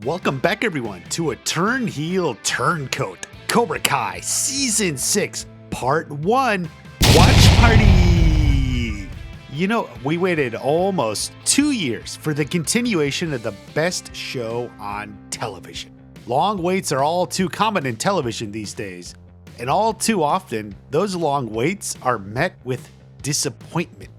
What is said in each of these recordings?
Welcome back everyone to a Turn Heel Turncoat Cobra Kai Season 6 Part 1 Watch Party! You know, we waited almost 2 years for the continuation of the best show on television. Long waits are all too common in television these days, and all too often, those long waits are met with disappointment.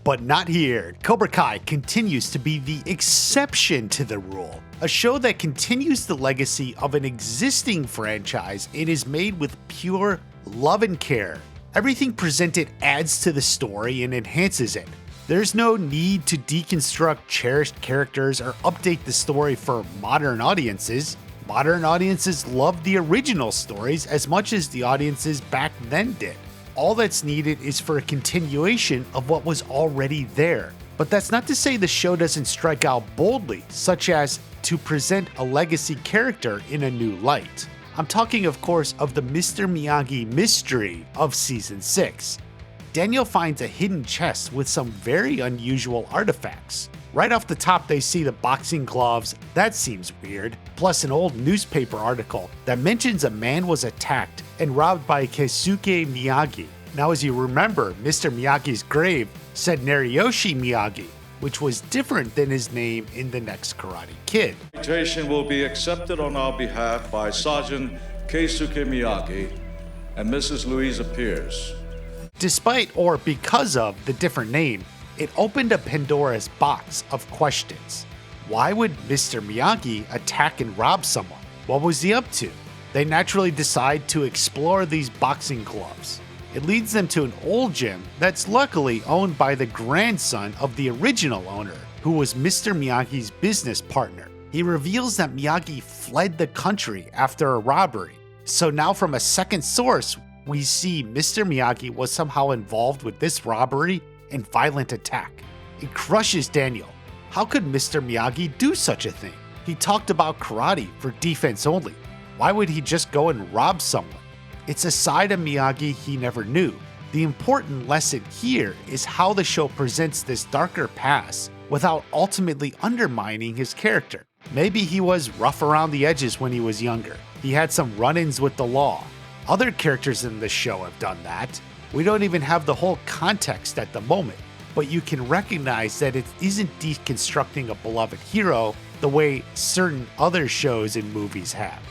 But not here. Cobra Kai continues to be the exception to the rule. A show that continues the legacy of an existing franchise and is made with pure love and care. Everything presented adds to the story and enhances it. There's no need to deconstruct cherished characters or update the story for modern audiences. Modern audiences love the original stories as much as the audiences back then did. All that's needed is for a continuation of what was already there. But that's not to say the show doesn't strike out boldly, such as to present a legacy character in a new light. I'm talking, of course, of the Mr. Miyagi mystery of Season 6. Daniel finds a hidden chest with some very unusual artifacts. Right off the top, they see the boxing gloves. That seems weird. Plus an old newspaper article that mentions a man was attacked and robbed by Keisuke Miyagi. Now, as you remember, Mr. Miyagi's grave said Nariyoshi Miyagi, which was different than his name in the next Karate Kid. Invitation will be accepted on our behalf by Sergeant Keisuke Miyagi and Mrs. Louisa Pierce. Despite or because of the different name, it opened a Pandora's box of questions. Why would Mr. Miyagi attack and rob someone? What was he up to? They naturally decide to explore these boxing gloves. It leads them to an old gym that's luckily owned by the grandson of the original owner, who was Mr. Miyagi's business partner. He reveals that Miyagi fled the country after a robbery. So now from a second source, we see Mr. Miyagi was somehow involved with this robbery and violent attack. It crushes Daniel. How could Mr. Miyagi do such a thing? He talked about karate for defense only. Why would he just go and rob someone? It's a side of Miyagi he never knew. The important lesson here is how the show presents this darker past without ultimately undermining his character. Maybe he was rough around the edges when he was younger. He had some run-ins with the law. Other characters in the show have done that. We don't even have the whole context at the moment, but you can recognize that it isn't deconstructing a beloved hero the way certain other shows and movies have.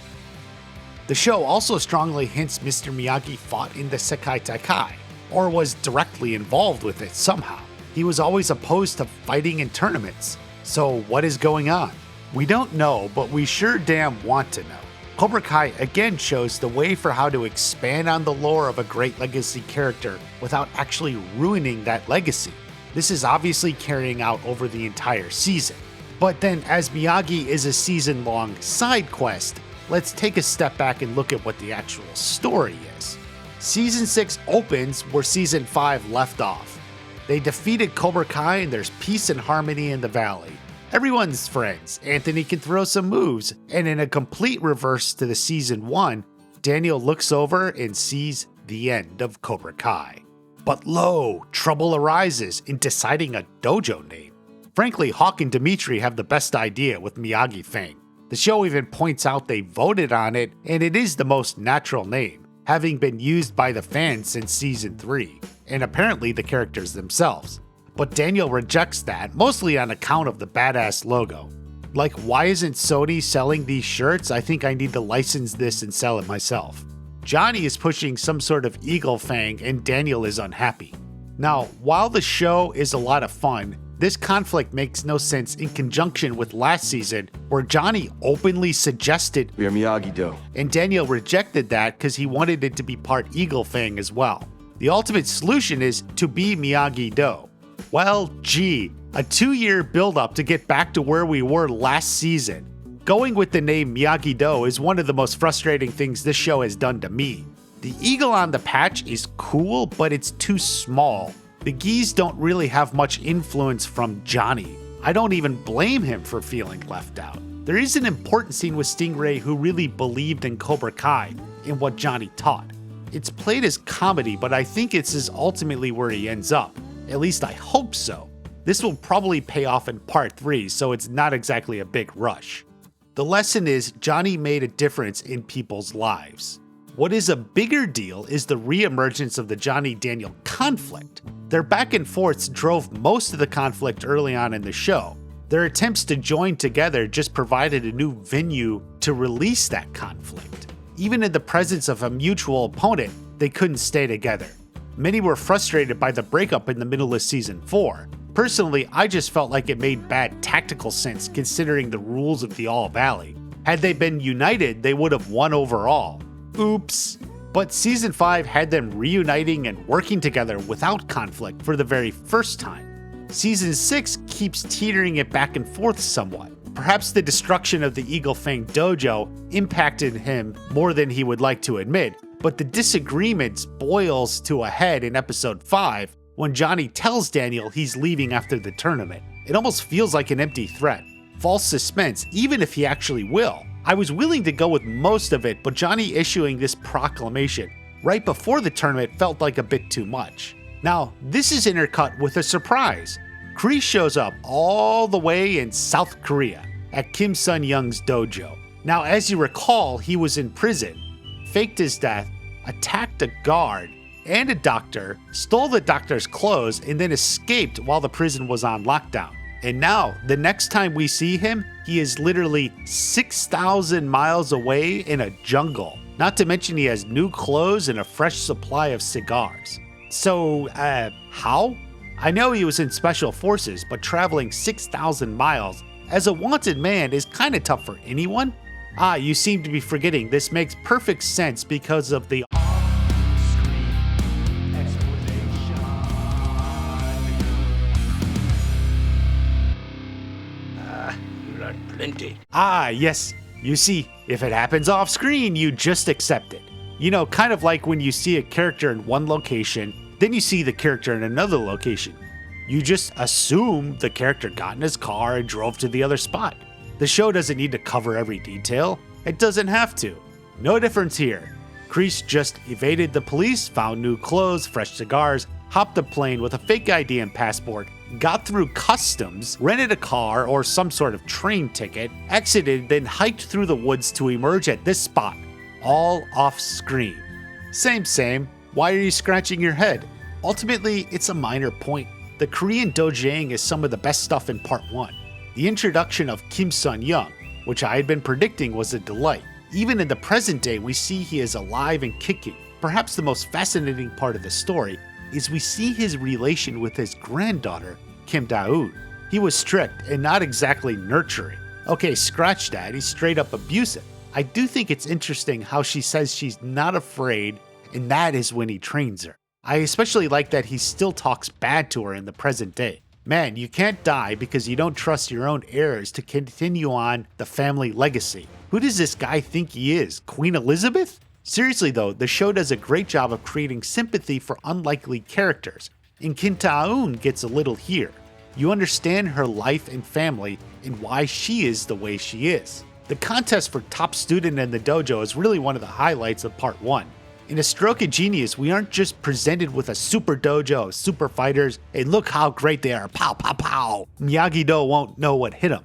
The show also strongly hints Mr. Miyagi fought in the Sekai Taikai, or was directly involved with it somehow. He was always opposed to fighting in tournaments. So what is going on? We don't know, but we sure damn want to know. Cobra Kai again shows the way for how to expand on the lore of a great legacy character without actually ruining that legacy. This is obviously carrying out over the entire season. But then, as Miyagi is a season-long side quest, let's take a step back and look at what the actual story is. Season 6 opens where Season 5 left off. They defeated Cobra Kai and there's peace and harmony in the valley. Everyone's friends, Anthony can throw some moves, and in a complete reverse to the Season 1, Daniel looks over and sees the end of Cobra Kai. But lo, trouble arises in deciding a dojo name. Frankly, Hawk and Dimitri have the best idea with Miyagi Fang. The show even points out they voted on it, and it is the most natural name, having been used by the fans since Season 3, and apparently the characters themselves. But Daniel rejects that, mostly on account of the badass logo. Like, why isn't Sony selling these shirts? I think I need to license this and sell it myself. Johnny is pushing some sort of eagle fang, and Daniel is unhappy. Now, while the show is a lot of fun, this conflict makes no sense in conjunction with last season, where Johnny openly suggested we are Miyagi-Do, and Daniel rejected that because he wanted it to be part Eagle Fang as well. The ultimate solution is to be Miyagi-Do. Well, gee, a 2-year build-up to get back to where we were last season. Going with the name Miyagi-Do is one of the most frustrating things this show has done to me. The eagle on the patch is cool, but it's too small. The gis don't really have much influence from Johnny. I don't even blame him for feeling left out. There is an important scene with Stingray who really believed in Cobra Kai and what Johnny taught. It's played as comedy, but I think it's ultimately where he ends up. At least I hope so. This will probably pay off in part 3, so it's not exactly a big rush. The lesson is Johnny made a difference in people's lives. What is a bigger deal is the re-emergence of the Johnny-Daniel conflict. Their back and forths drove most of the conflict early on in the show. Their attempts to join together just provided a new venue to release that conflict. Even in the presence of a mutual opponent, they couldn't stay together. Many were frustrated by the breakup in the middle of season 4. Personally, I just felt like it made bad tactical sense considering the rules of the All Valley. Had they been united, they would have won overall. Oops. But season 5 had them reuniting and working together without conflict for the very first time. Season 6 keeps teetering it back and forth somewhat. Perhaps the destruction of the Eagle Fang dojo impacted him more than he would like to admit, but the disagreements boils to a head in episode 5 when Johnny tells Daniel he's leaving after the tournament. It almost feels like an empty threat. False suspense, even if he actually will. I was willing to go with most of it, but Johnny issuing this proclamation right before the tournament felt like a bit too much. Now, this is intercut with a surprise. Kreese shows up all the way in South Korea at Kim Sun-young's dojo. Now, as you recall, he was in prison, faked his death, attacked a guard and a doctor, stole the doctor's clothes, and then escaped while the prison was on lockdown. And now, the next time we see him, he is literally 6,000 miles away in a jungle. Not to mention he has new clothes and a fresh supply of cigars. So, how? I know he was in special forces, but traveling 6,000 miles as a wanted man is kinda tough for anyone. You seem to be forgetting this makes perfect sense because of the on-screen explanation. Not plenty. Yes. You see, if it happens off screen, you just accept it. You know, kind of like when you see a character in one location, then you see the character in another location. You just assume the character got in his car and drove to the other spot. The show doesn't need to cover every detail. It doesn't have to. No difference here. Kreese just evaded the police, found new clothes, fresh cigars, hopped a plane with a fake ID and passport, got through customs, rented a car or some sort of train ticket, exited, then hiked through the woods to emerge at this spot. All off screen. Same. Why are you scratching your head? Ultimately, it's a minor point. The Korean doujang is some of the best stuff in part 1. The introduction of Kim Sun-young, which I had been predicting was a delight. Even in the present day, we see he is alive and kicking. Perhaps the most fascinating part of the story is we see his relation with his granddaughter, Kim Da-Eun. He was strict and not exactly nurturing. Okay, scratch that, he's straight up abusive. I do think it's interesting how she says she's not afraid, and that is when he trains her. I especially like that he still talks bad to her in the present day. Man, you can't die because you don't trust your own heirs to continue on the family legacy. Who does this guy think he is, Queen Elizabeth? Seriously though, the show does a great job of creating sympathy for unlikely characters, and Kim Da-Eun gets a little here. You understand her life and family and why she is the way she is. The contest for top student in the dojo is really one of the highlights of part 1. In a stroke of genius, we aren't just presented with a super dojo of super fighters, and look how great they are, pow pow pow. Miyagi-Do won't know what hit him.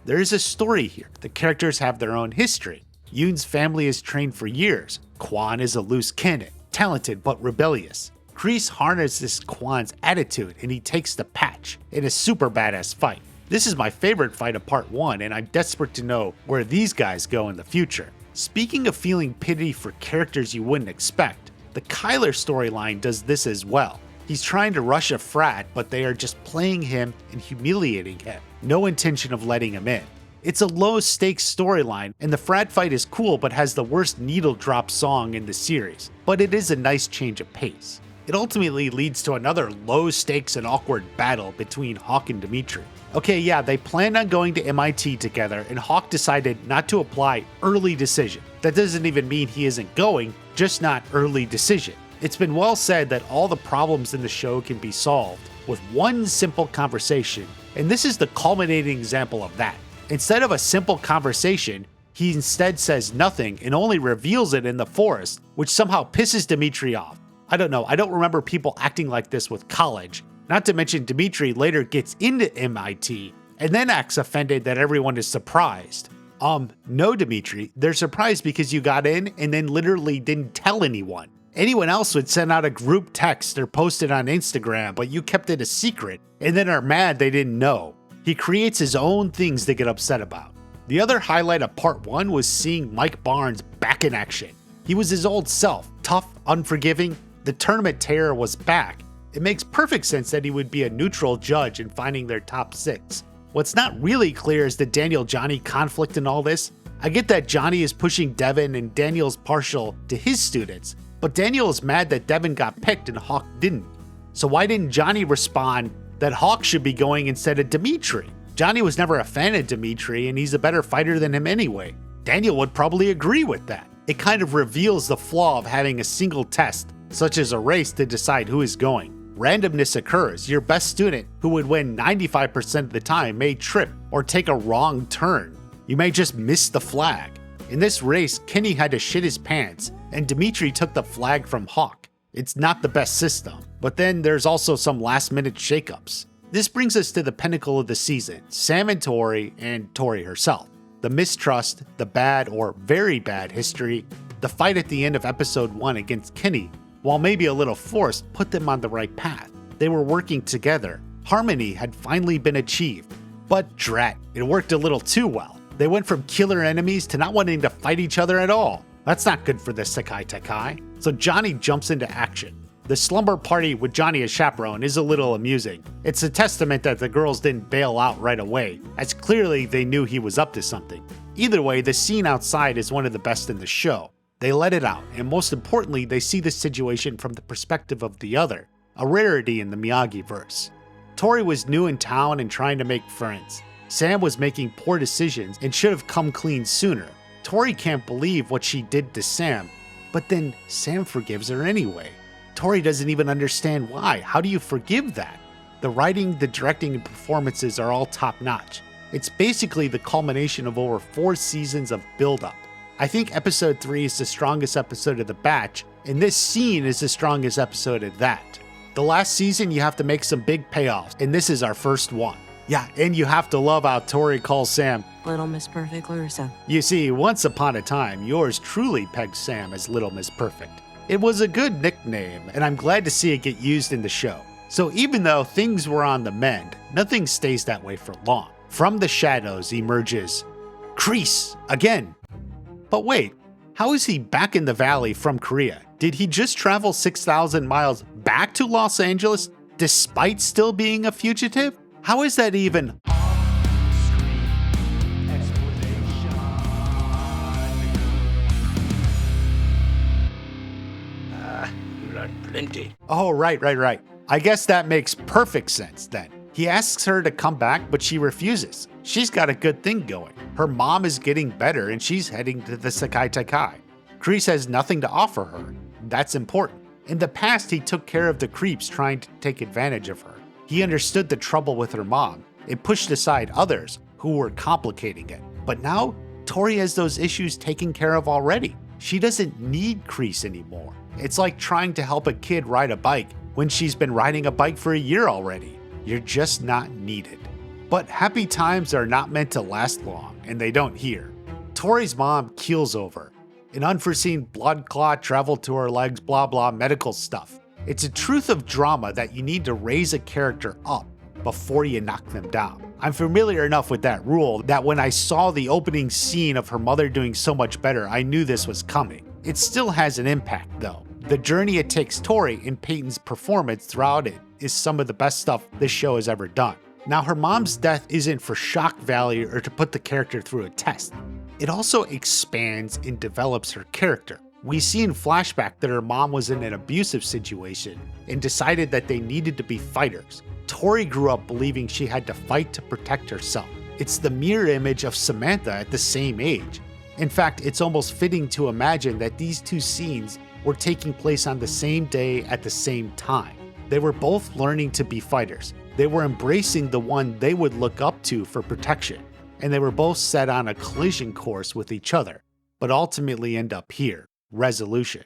There is a story here. The characters have their own history. Yoon's family is trained for years. Kwon is a loose cannon, talented but rebellious. Kreese harnesses Kwon's attitude and he takes the patch in a super badass fight. This is my favorite fight of part 1 and I'm desperate to know where these guys go in the future. Speaking of feeling pity for characters you wouldn't expect, the Kyler storyline does this as well. He's trying to rush a frat, but they are just playing him and humiliating him. No intention of letting him in. It's a low-stakes storyline, and the frat fight is cool but has the worst needle drop song in the series, but it is a nice change of pace. It ultimately leads to another low-stakes and awkward battle between Hawk and Dimitri. Okay, yeah, they planned on going to MIT together, and Hawk decided not to apply early decision. That doesn't even mean he isn't going, just not early decision. It's been well said that all the problems in the show can be solved with one simple conversation, and this is the culminating example of that. Instead of a simple conversation, he instead says nothing and only reveals it in the forest, which somehow pisses Dimitri off. I don't know, I don't remember people acting like this with college. Not to mention Dimitri later gets into MIT and then acts offended that everyone is surprised. No, Dimitri. They're surprised because you got in and then literally didn't tell anyone. Anyone else would send out a group text or post it on Instagram, but you kept it a secret and then are mad they didn't know. He creates his own things to get upset about. The other highlight of part 1 was seeing Mike Barnes back in action. He was his old self, tough, unforgiving. The tournament terror was back. It makes perfect sense that he would be a neutral judge in finding their top 6. What's not really clear is the Daniel-Johnny conflict in all this. I get that Johnny is pushing Devin and Daniel's partial to his students, but Daniel is mad that Devin got picked and Hawk didn't. So why didn't Johnny respond that Hawk should be going instead of Dimitri? Johnny was never a fan of Dimitri and he's a better fighter than him anyway. Daniel would probably agree with that. It kind of reveals the flaw of having a single test, such as a race to decide who is going. Randomness occurs. Your best student, who would win 95% of the time, may trip or take a wrong turn. You may just miss the flag. In this race, Kenny had to shit his pants, and Dimitri took the flag from Hawk. It's not the best system, but then there's also some last-minute shakeups. This brings us to the pinnacle of the season, Sam and Tori herself. The mistrust, the bad or very bad history, the fight at the end of episode 1 against Kenny, while maybe a little forced, put them on the right path. They were working together. Harmony had finally been achieved. But drat, it worked a little too well. They went from killer enemies to not wanting to fight each other at all. That's not good for the Sekai Takai. So Johnny jumps into action. The slumber party with Johnny as chaperone is a little amusing. It's a testament that the girls didn't bail out right away, as clearly they knew he was up to something. Either way, the scene outside is one of the best in the show. They let it out, and most importantly, they see the situation from the perspective of the other, a rarity in the Miyagi verse. Tori was new in town and trying to make friends. Sam was making poor decisions and should have come clean sooner. Tori can't believe what she did to Sam, but then Sam forgives her anyway. Tori doesn't even understand why. How do you forgive that? The writing, the directing, and performances are all top-notch. It's basically the culmination of over 4 seasons of build-up. I think episode 3 is the strongest episode of the batch, and this scene is the strongest episode of that. The last season, you have to make some big payoffs, and this is our first one. Yeah, and you have to love how Tori calls Sam Little Miss Perfect Larissa. You see, once upon a time, yours truly pegged Sam as Little Miss Perfect. It was a good nickname, and I'm glad to see it get used in the show. So even though things were on the mend, nothing stays that way for long. From the shadows emerges Kreese again. But wait, how is he back in the valley from Korea? Did he just travel 6,000 miles back to Los Angeles despite still being a fugitive? How is that even Plenty. Oh, right. I guess that makes perfect sense then. He asks her to come back, but she refuses. She's got a good thing going. Her mom is getting better and she's heading to the Sekai Takai. Kreese has nothing to offer her. That's important. In the past, he took care of the creeps trying to take advantage of her. He understood the trouble with her mom and pushed aside others who were complicating it. But now, Tori has those issues taken care of already. She doesn't need Kreese anymore. It's like trying to help a kid ride a bike when she's been riding a bike for a year already. You're just not needed. But happy times are not meant to last long, and they don't here. Tori's mom keels over. An unforeseen blood clot traveled to her legs, blah blah medical stuff. It's a truth of drama that you need to raise a character up before you knock them down. I'm familiar enough with that rule that when I saw the opening scene of her mother doing so much better, I knew this was coming. It still has an impact though. The journey it takes Tori and Peyton's performance throughout it is some of the best stuff this show has ever done. Now, her mom's death isn't for shock value or to put the character through a test. It also expands and develops her character. We see in flashback that her mom was in an abusive situation and decided that they needed to be fighters. Tori grew up believing she had to fight to protect herself. It's the mirror image of Samantha at the same age. In fact, it's almost fitting to imagine that these two scenes were taking place on the same day at the same time. They were both learning to be fighters. They were embracing the one they would look up to for protection, and they were both set on a collision course with each other, but ultimately end up here, resolution.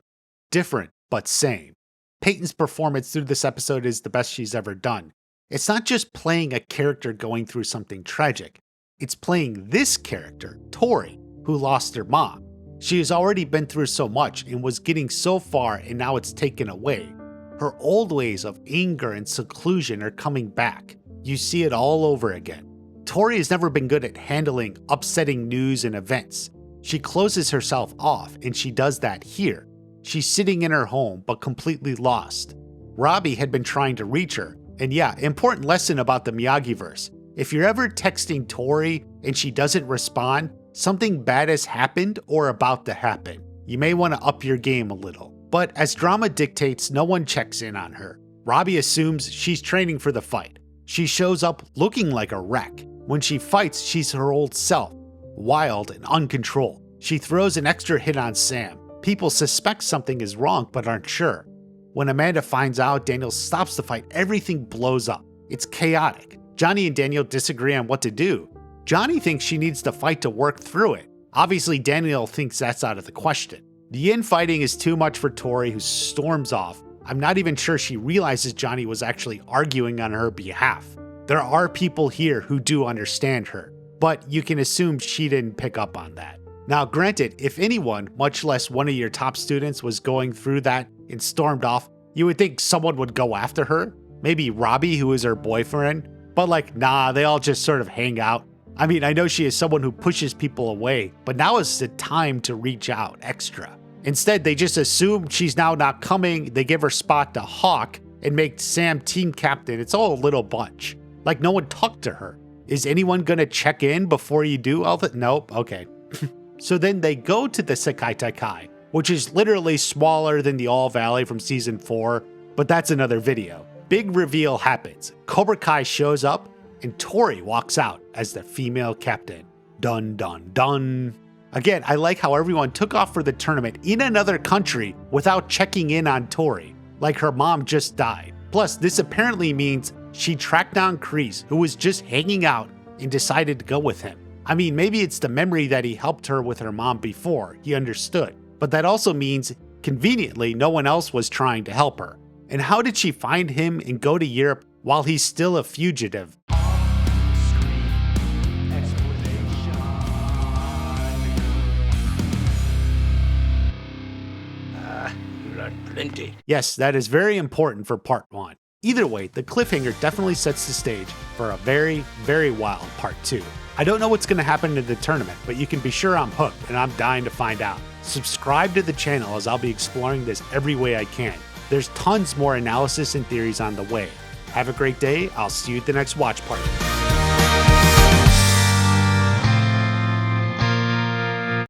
Different, but same. Peyton's performance through this episode is the best she's ever done. It's not just playing a character going through something tragic. It's playing this character, Tory, who lost her mom. She has already been through so much and was getting so far, and now it's taken away. Her old ways of anger and seclusion are coming back. You see it all over again. Tory has never been good at handling upsetting news and events. She closes herself off, and she does that here. She's sitting in her home, but completely lost. Robbie had been trying to reach her, and yeah, important lesson about the Miyagi-verse. If you're ever texting Tory and she doesn't respond, something bad has happened or about to happen. You may want to up your game a little. But as drama dictates, no one checks in on her. Robbie assumes she's training for the fight. She shows up looking like a wreck. When she fights, she's her old self, wild and uncontrolled. She throws an extra hit on Sam. People suspect something is wrong but aren't sure. When Amanda finds out Daniel stops the fight, everything blows up. It's chaotic. Johnny and Daniel disagree on what to do. Johnny thinks she needs to fight to work through it. Obviously, Daniel thinks that's out of the question. The infighting is too much for Tory, who storms off. I'm not even sure she realizes Johnny was actually arguing on her behalf. There are people here who do understand her, but you can assume she didn't pick up on that. Now, granted, if anyone, much less one of your top students, was going through that and stormed off, you would think someone would go after her. Maybe Robbie, who is her boyfriend. But like, nah, they all just sort of hang out. I mean, I know she is someone who pushes people away, but now is the time to reach out extra. Instead, they just assume she's now not coming, they give her spot to Hawk, and make Sam team captain. It's all a little bunch. Like, no one talked to her. Is anyone gonna check in before you do all that? Nope, okay. So then they go to the Sekai Taikai, which is literally smaller than the All Valley from season 4, but that's another video. Big reveal happens. Cobra Kai shows up, and Tory walks out as the female captain. Dun dun dun. Again, I like how everyone took off for the tournament in another country without checking in on Tory, like her mom just died. Plus, this apparently means she tracked down Kreese, who was just hanging out, and decided to go with him. I mean, maybe it's the memory that he helped her with her mom before, he understood. But that also means, conveniently, no one else was trying to help her. And how did she find him and go to Europe while he's still a fugitive? Plenty. Yes, that is very important for part 1. Either way, the cliffhanger definitely sets the stage for a very, very wild part 2. I don't know what's going to happen in the tournament, but you can be sure I'm hooked and I'm dying to find out. Subscribe to the channel as I'll be exploring this every way I can. There's tons more analysis and theories on the way. Have a great day. I'll see you at the next watch party.